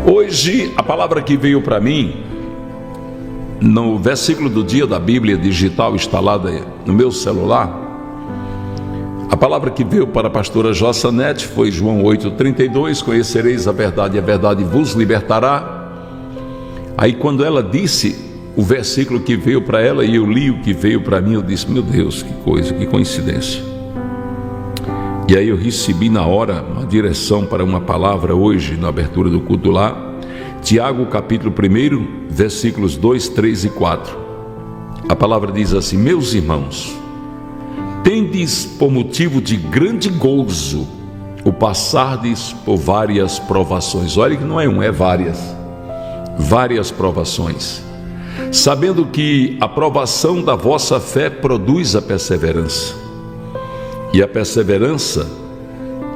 Hoje, a palavra que veio para mim, no versículo do dia da Bíblia digital instalada no meu celular, a palavra que veio para a pastora Jossanete foi João 8,32, conhecereis a verdade e a verdade vos libertará. Aí quando ela disse o versículo que veio para ela e eu li o que veio para mim, eu disse, meu Deus, que coisa, que coincidência. E aí eu recebi na hora uma direção para uma palavra hoje, na abertura do culto lá, Tiago capítulo 1, versículos 2, 3 e 4. A palavra diz assim: meus irmãos, tendes por motivo de grande gozo o passardes por várias provações. Olha que não é um, é várias provações, sabendo que a provação da vossa fé produz a perseverança. E a perseverança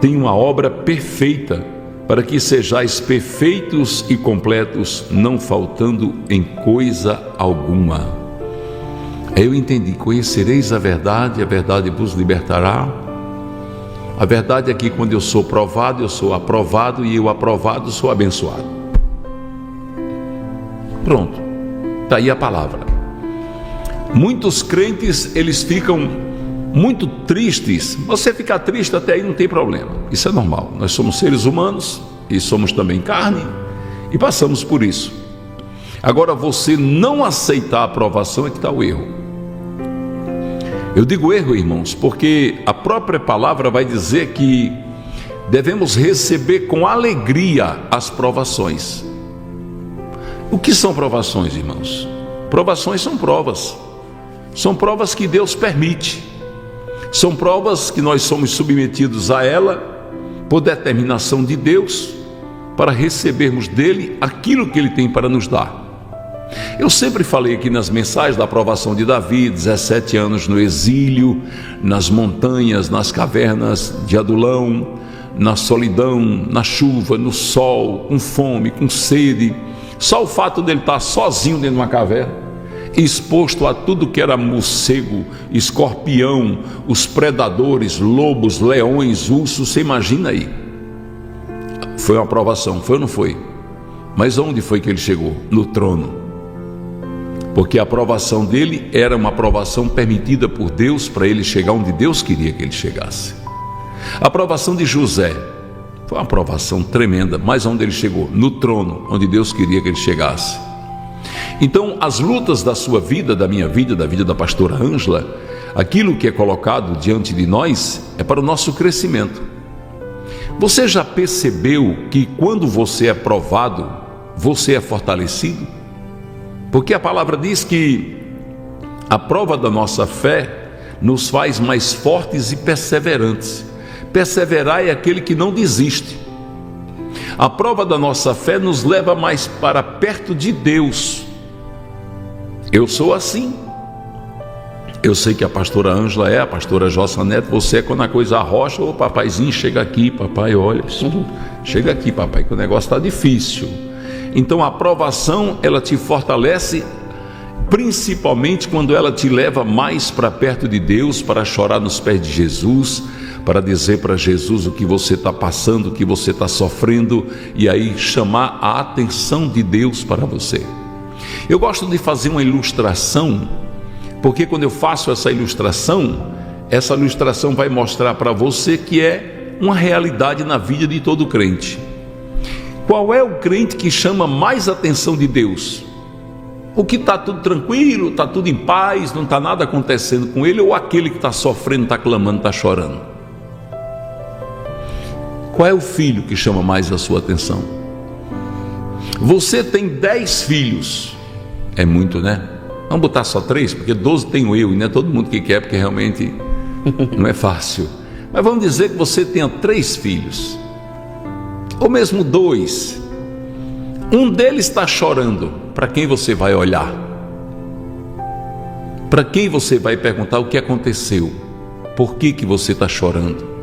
tem uma obra perfeita, para que sejais perfeitos e completos, não faltando em coisa alguma. Aí eu entendi, conhecereis a verdade vos libertará. A verdade é que quando eu sou provado, eu sou aprovado, e eu aprovado sou abençoado. Pronto, está aí a palavra. Muitos crentes, eles ficam muito tristes. Você ficar triste até aí não tem problema, isso é normal. Nós somos seres humanos e somos também carne e passamos por isso. Agora, você não aceitar a aprovação é que está o erro. Eu digo erro, irmãos, porque a própria palavra vai dizer que devemos receber com alegria as provações. O que são provações, irmãos? Provações são provas que Deus permite. São provas que nós somos submetidos a ela por determinação de Deus, para recebermos dele aquilo que ele tem para nos dar. Eu sempre falei aqui nas mensagens da aprovação de Davi, 17 anos no exílio, nas montanhas, nas cavernas de Adulão, na solidão, na chuva, no sol, com fome, com sede. Só o fato dele estar sozinho dentro de uma caverna, exposto a tudo que era morcego, escorpião, os predadores, lobos, leões, ursos, você imagina aí. Foi uma aprovação, foi ou não foi? Mas onde foi que ele chegou? No trono. Porque a aprovação dele era uma aprovação permitida por Deus, para ele chegar onde Deus queria que ele chegasse. A aprovação de José foi uma aprovação tremenda, mas onde ele chegou? No trono, onde Deus queria que ele chegasse. Então, as lutas da sua vida, da minha vida, da vida da pastora Ângela, aquilo que é colocado diante de nós é para o nosso crescimento. Você já percebeu que quando você é provado, você é fortalecido? Porque a palavra diz que a prova da nossa fé nos faz mais fortes e perseverantes. Perseverar é aquele que não desiste. A prova da nossa fé nos leva mais para perto de Deus. Eu sou assim. Eu sei que a pastora Ângela é, a pastora Jossanete, você é quando a coisa arrocha, ô papaizinho, chega aqui, papai, olha, chega aqui, papai, que o negócio está difícil. Então a aprovação, ela te fortalece, principalmente quando ela te leva mais para perto de Deus, para chorar nos pés de Jesus, para dizer para Jesus o que você está passando, o que você está sofrendo, e aí chamar a atenção de Deus para você. Eu gosto de fazer uma ilustração, porque quando eu faço essa ilustração vai mostrar para você que é uma realidade na vida de todo crente. Qual é o crente que chama mais atenção de Deus? O que está tudo tranquilo, está tudo em paz, não está nada acontecendo com ele, ou aquele que está sofrendo, está clamando, está chorando? Qual é o filho que chama mais a sua atenção? Você tem 10 filhos, é muito, né? Vamos botar só 3, porque 12 tenho eu, e não é todo mundo que quer, porque realmente não é fácil. Mas vamos dizer que você tenha 3 filhos, ou mesmo 2. Um deles está chorando, para quem você vai olhar? Para quem você vai perguntar o que aconteceu? Por que você está chorando?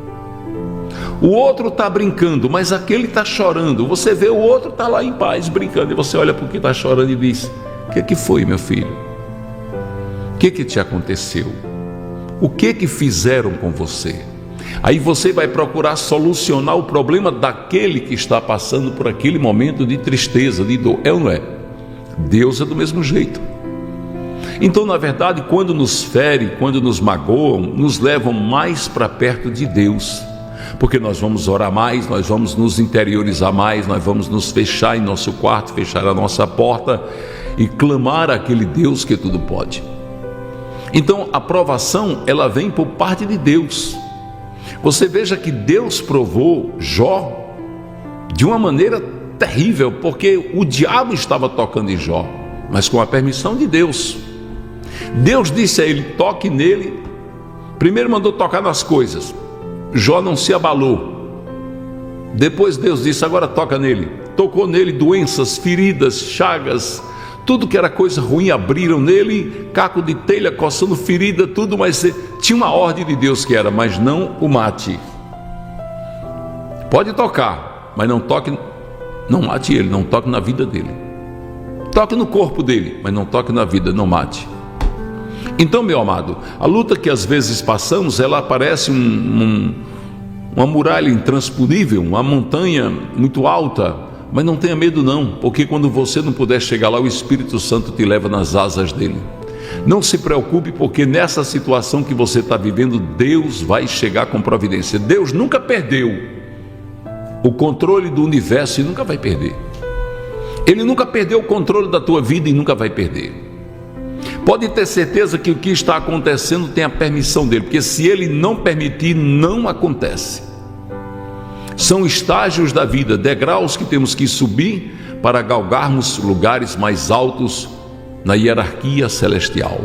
O outro está brincando, mas aquele está chorando. Você vê o outro está lá em paz, brincando, e você olha para o que está chorando e diz: o que foi, meu filho? O que te aconteceu? O que fizeram com você? Aí você vai procurar solucionar o problema daquele que está passando por aquele momento de tristeza, de dor. É ou não é? Deus é do mesmo jeito. Então, na verdade, quando nos ferem, quando nos magoam, nos levam mais para perto de Deus, porque nós vamos orar mais, nós vamos nos interiorizar mais, nós vamos nos fechar em nosso quarto, fechar a nossa porta e clamar àquele Deus que tudo pode. Então, a provação, ela vem por parte de Deus. Você veja que Deus provou Jó de uma maneira terrível, porque o diabo estava tocando em Jó, mas com a permissão de Deus. Deus disse a ele: toque nele. Primeiro mandou tocar nas coisas. Jó não se abalou. Depois Deus disse: agora toca nele. Tocou nele, doenças, feridas, chagas, tudo que era coisa ruim abriram nele, caco de telha coçando ferida, tudo, mas tinha uma ordem de Deus que era: mas não o mate. Pode tocar, mas não toque, não mate ele, não toque na vida dele. Toque no corpo dele, mas não toque na vida, não mate. Então, meu amado, a luta que às vezes passamos, ela parece uma muralha intransponível, uma montanha muito alta, mas não tenha medo não, porque quando você não puder chegar lá, o Espírito Santo te leva nas asas dele. Não se preocupe, porque nessa situação que você está vivendo, Deus vai chegar com providência. Deus nunca perdeu o controle do universo e nunca vai perder. Ele nunca perdeu o controle da tua vida e nunca vai perder. Pode ter certeza que o que está acontecendo tem a permissão dele, porque se ele não permitir, não acontece. São estágios da vida, degraus que temos que subir para galgarmos lugares mais altos na hierarquia celestial.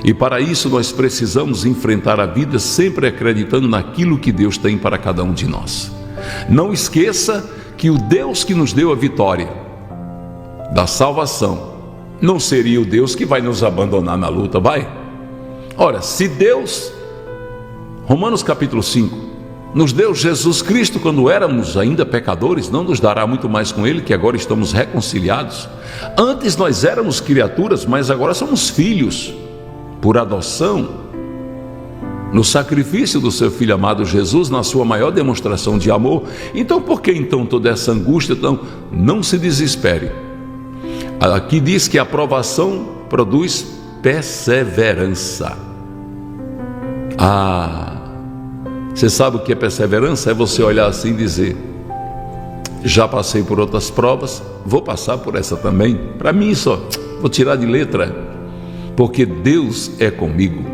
E para isso nós precisamos enfrentar a vida sempre acreditando naquilo que Deus tem para cada um de nós. Não esqueça que o Deus que nos deu a vitória da salvação não seria o Deus que vai nos abandonar na luta, vai? Ora, se Deus, Romanos capítulo 5, nos deu Jesus Cristo quando éramos ainda pecadores, não nos dará muito mais com Ele, que agora estamos reconciliados? Antes nós éramos criaturas, mas agora somos filhos, por adoção, no sacrifício do seu Filho amado Jesus, na sua maior demonstração de amor. Então por que então toda essa angústia? Então, não se desespere. Aqui diz que a provação produz perseverança. Você sabe o que é perseverança? É você olhar assim e dizer: já passei por outras provas, vou passar por essa também. Para mim só, vou tirar de letra, porque Deus é comigo.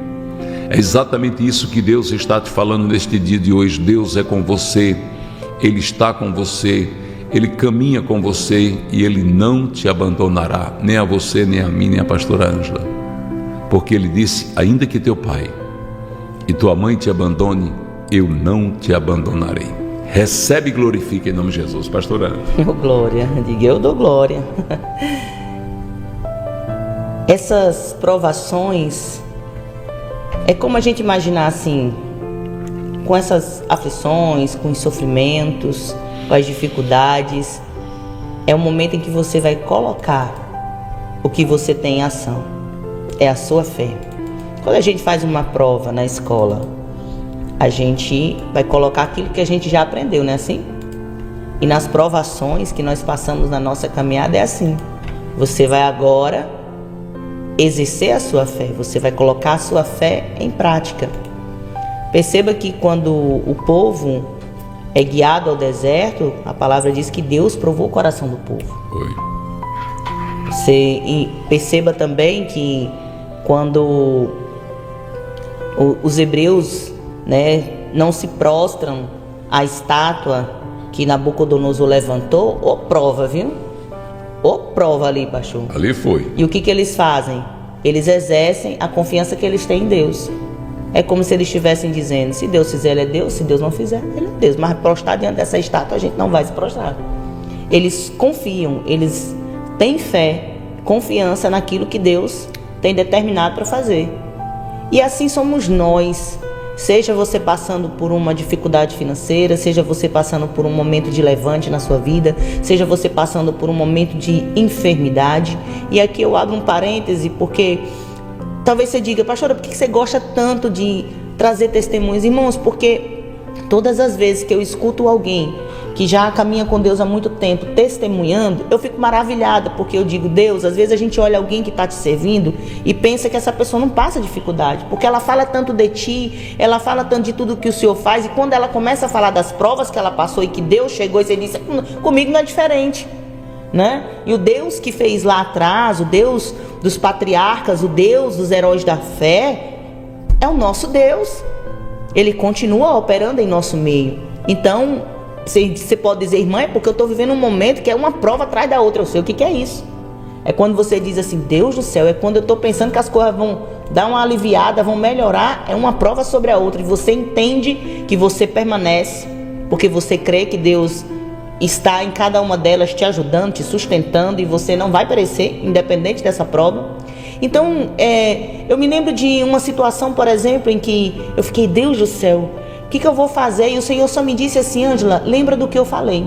É exatamente isso que Deus está te falando neste dia de hoje. Deus é com você, Ele está com você, Ele caminha com você e Ele não te abandonará, nem a você, nem a mim, nem a pastora Ângela, porque Ele disse: ainda que teu pai e tua mãe te abandone, eu não te abandonarei. Recebe e glorifica em nome de Jesus, pastora Ângela. Glória, diga eu dou glória. Essas provações, é como a gente imaginar assim, com essas aflições, com os sofrimentos, com as dificuldades, é o momento em que você vai colocar o que você tem em ação, é a sua fé. Quando a gente faz uma prova na escola, a gente vai colocar aquilo que a gente já aprendeu, não é assim? E nas provações que nós passamos na nossa caminhada é assim: você vai agora exercer a sua fé, você vai colocar a sua fé em prática. Perceba que quando o povo é guiado ao deserto, a palavra diz que Deus provou o coração do povo. Você perceba também que quando os hebreus, não se prostram à estátua que Nabucodonosor levantou, ou prova, viu? Ou prova ali, pastor. Ali foi. E o que eles fazem? Eles exercem a confiança que eles têm em Deus. É como se eles estivessem dizendo: se Deus fizer, Ele é Deus; se Deus não fizer, Ele é Deus. Mas prostrar diante dessa estátua, a gente não vai se prostrar. Eles confiam, eles têm fé, confiança naquilo que Deus tem determinado para fazer. E assim somos nós. Seja você passando por uma dificuldade financeira, seja você passando por um momento de levante na sua vida, seja você passando por um momento de enfermidade. E aqui eu abro um parêntese, porque talvez você diga: pastora, por que você gosta tanto de trazer testemunhos? Irmãos, porque Todas as vezes que eu escuto alguém que já caminha com Deus há muito tempo testemunhando, eu fico maravilhada, porque eu digo, Deus, às vezes a gente olha alguém que está te servindo e pensa que essa pessoa não passa dificuldade, porque ela fala tanto de ti, ela fala tanto de tudo que o Senhor faz, e quando ela começa a falar das provas que ela passou e que Deus chegou e você disse, comigo não é diferente, né? E o Deus que fez lá atrás, o Deus dos patriarcas, o Deus dos heróis da fé, é o nosso Deus. Ele continua operando em nosso meio. Então, você pode dizer, irmã, é porque eu estou vivendo um momento que é uma prova atrás da outra. Eu sei o que é isso. É quando você diz assim, Deus do céu, é quando eu estou pensando que as coisas vão dar uma aliviada, vão melhorar, é uma prova sobre a outra. E você entende que você permanece, porque você crê que Deus está em cada uma delas te ajudando, te sustentando, e você não vai perecer, independente dessa prova. Então, eu me lembro de uma situação, por exemplo, em que eu fiquei, Deus do céu, o que eu vou fazer? E o Senhor só me disse assim, Ângela, lembra do que eu falei.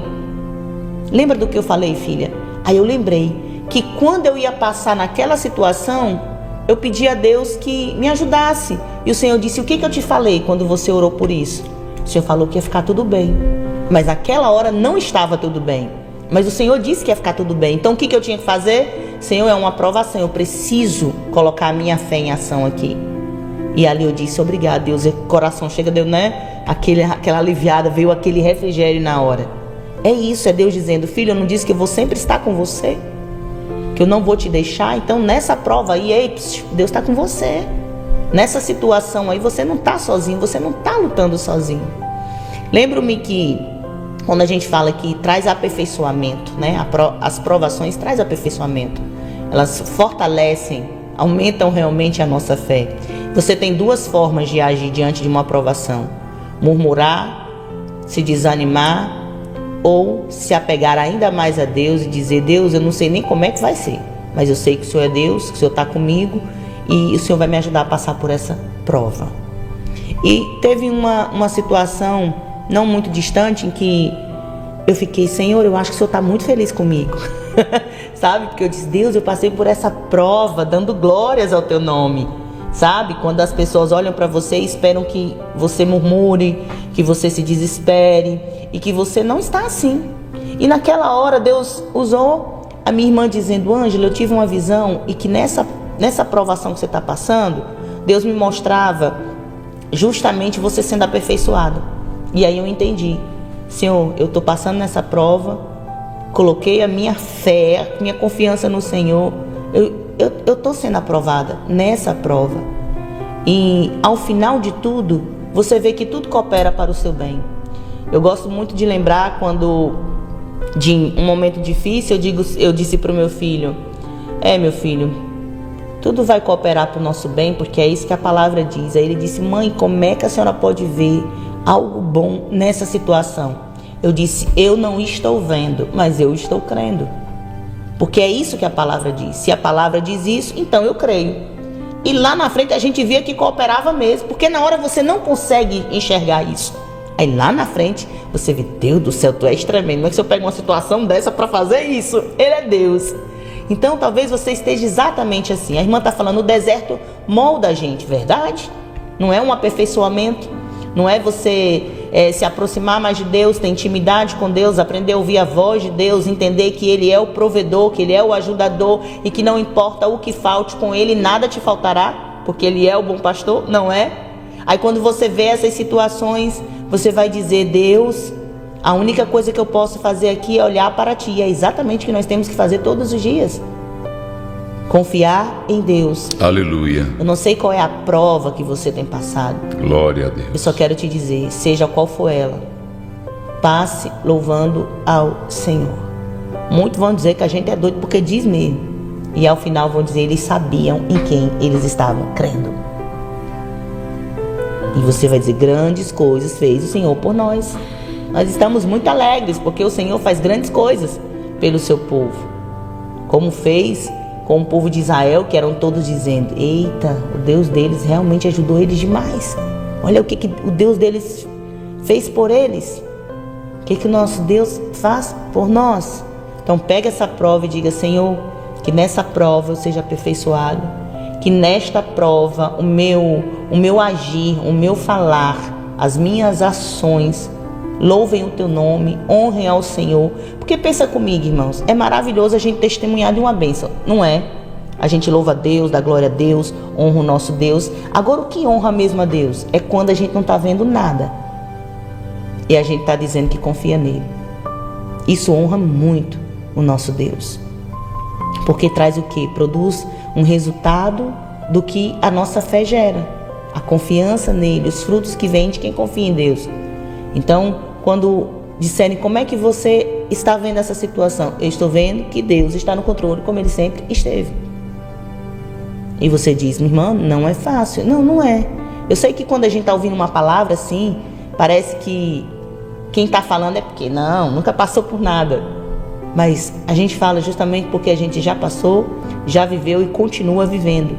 Lembra do que eu falei, filha? Aí eu lembrei que quando eu ia passar naquela situação, eu pedi a Deus que me ajudasse. E o Senhor disse, o que eu te falei quando você orou por isso? O Senhor falou que ia ficar tudo bem. Mas naquela hora não estava tudo bem. Mas o Senhor disse que ia ficar tudo bem. Então o que eu tinha que fazer? Senhor, é uma aprovação. Eu preciso colocar a minha fé em ação aqui. E ali eu disse, obrigado, Deus. E o coração chega, deu, né? Aquela aliviada, veio aquele refrigério na hora. É isso, é Deus dizendo, filho, eu não disse que eu vou sempre estar com você? Que eu não vou te deixar? Então nessa prova aí, ei, Deus está com você. Nessa situação aí, você não está sozinho, você não está lutando sozinho. Lembro-me que quando a gente fala que traz aperfeiçoamento, né? As provações trazem aperfeiçoamento. Elas fortalecem, aumentam realmente a nossa fé. Você tem duas formas de agir diante de uma provação: murmurar, se desanimar, ou se apegar ainda mais a Deus e dizer, Deus, eu não sei nem como é que vai ser, mas eu sei que o Senhor é Deus, que o Senhor está comigo e o Senhor vai me ajudar a passar por essa prova. E teve uma situação não muito distante em que eu fiquei, Senhor, eu acho que o Senhor está muito feliz comigo. Sabe? Porque eu disse, Deus, eu passei por essa prova dando glórias ao teu nome. Sabe? Quando as pessoas olham para você e esperam que você murmure, que você se desespere, e que você não está assim. E naquela hora Deus usou a minha irmã dizendo, Ângela, eu tive uma visão, e que nessa provação que você está passando, Deus me mostrava justamente você sendo aperfeiçoado. E aí eu entendi, Senhor, eu estou passando nessa prova, coloquei a minha fé, minha confiança no Senhor, eu estou sendo aprovada nessa prova. E ao final de tudo, você vê que tudo coopera para o seu bem. Eu gosto muito de lembrar quando, de um momento difícil, eu disse para o meu filho, meu filho, tudo vai cooperar para o nosso bem, porque é isso que a palavra diz. Aí ele disse, mãe, como é que a senhora pode ver algo bom nessa situação? Eu disse, eu não estou vendo, mas eu estou crendo. Porque é isso que a palavra diz. Se a palavra diz isso, então eu creio. E lá na frente a gente via que cooperava mesmo, porque na hora você não consegue enxergar isso. Aí lá na frente você vê, Deus do céu, tu és tremendo. Como é que se eu pego uma situação dessa para fazer isso? Ele é Deus. Então talvez você esteja exatamente assim. A irmã está falando, o deserto molda a gente, verdade? Não é um aperfeiçoamento, não é você se aproximar mais de Deus, ter intimidade com Deus, aprender a ouvir a voz de Deus, entender que Ele é o provedor, que Ele é o ajudador e que não importa o que falte, com Ele nada te faltará, porque Ele é o bom pastor, não é? Aí quando você vê essas situações, você vai dizer, Deus, a única coisa que eu posso fazer aqui é olhar para Ti. E é exatamente o que nós temos que fazer todos os dias. Confiar em Deus. Aleluia. Eu não sei qual é a prova que você tem passado. Glória a Deus. Eu só quero te dizer, seja qual for ela, passe louvando ao Senhor. Muitos vão dizer que a gente é doido porque diz mesmo. E ao final vão dizer, eles sabiam em quem eles estavam crendo. E você vai dizer, grandes coisas fez o Senhor por nós. Nós estamos muito alegres porque o Senhor faz grandes coisas pelo seu povo. Como fez com o povo de Israel, que eram todos dizendo, eita, o Deus deles realmente ajudou eles demais. Olha o que o Deus deles fez por eles. O que o nosso Deus faz por nós. Então pega essa prova e diga, Senhor, que nessa prova eu seja aperfeiçoado. Que nesta prova o meu agir, o meu falar, as minhas ações louvem o teu nome, honrem ao Senhor. Porque pensa comigo, irmãos, é maravilhoso a gente testemunhar de uma bênção, não é? A gente louva a Deus, dá glória a Deus, honra o nosso Deus. Agora, o que honra mesmo a Deus é quando a gente não está vendo nada e a gente está dizendo que confia nele. Isso honra muito o nosso Deus, porque traz o quê? Produz um resultado do que a nossa fé gera, a confiança nele, os frutos que vêm de quem confia em Deus. Então, quando disserem como é que você está vendo essa situação, eu estou vendo que Deus está no controle, como ele sempre esteve. E você diz, minha irmã, não é fácil. Não, não é. Eu sei que quando a gente está ouvindo uma palavra assim, parece que quem está falando é porque nunca passou por nada. Mas a gente fala justamente porque a gente já passou, já viveu e continua vivendo.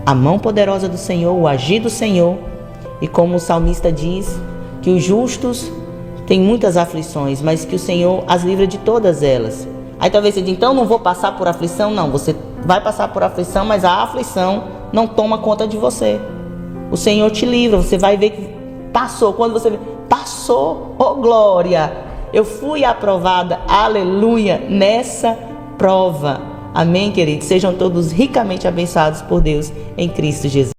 A mão poderosa do Senhor, o agir do Senhor. E como o salmista diz, que os justos têm muitas aflições, mas que o Senhor as livra de todas elas. Aí talvez você diga, então não vou passar por aflição. Não, você vai passar por aflição, mas a aflição não toma conta de você. O Senhor te livra, você vai ver que passou. Quando você vê, passou, oh glória, eu fui aprovada, aleluia, nessa prova. Amém, queridos? Sejam todos ricamente abençoados por Deus em Cristo Jesus.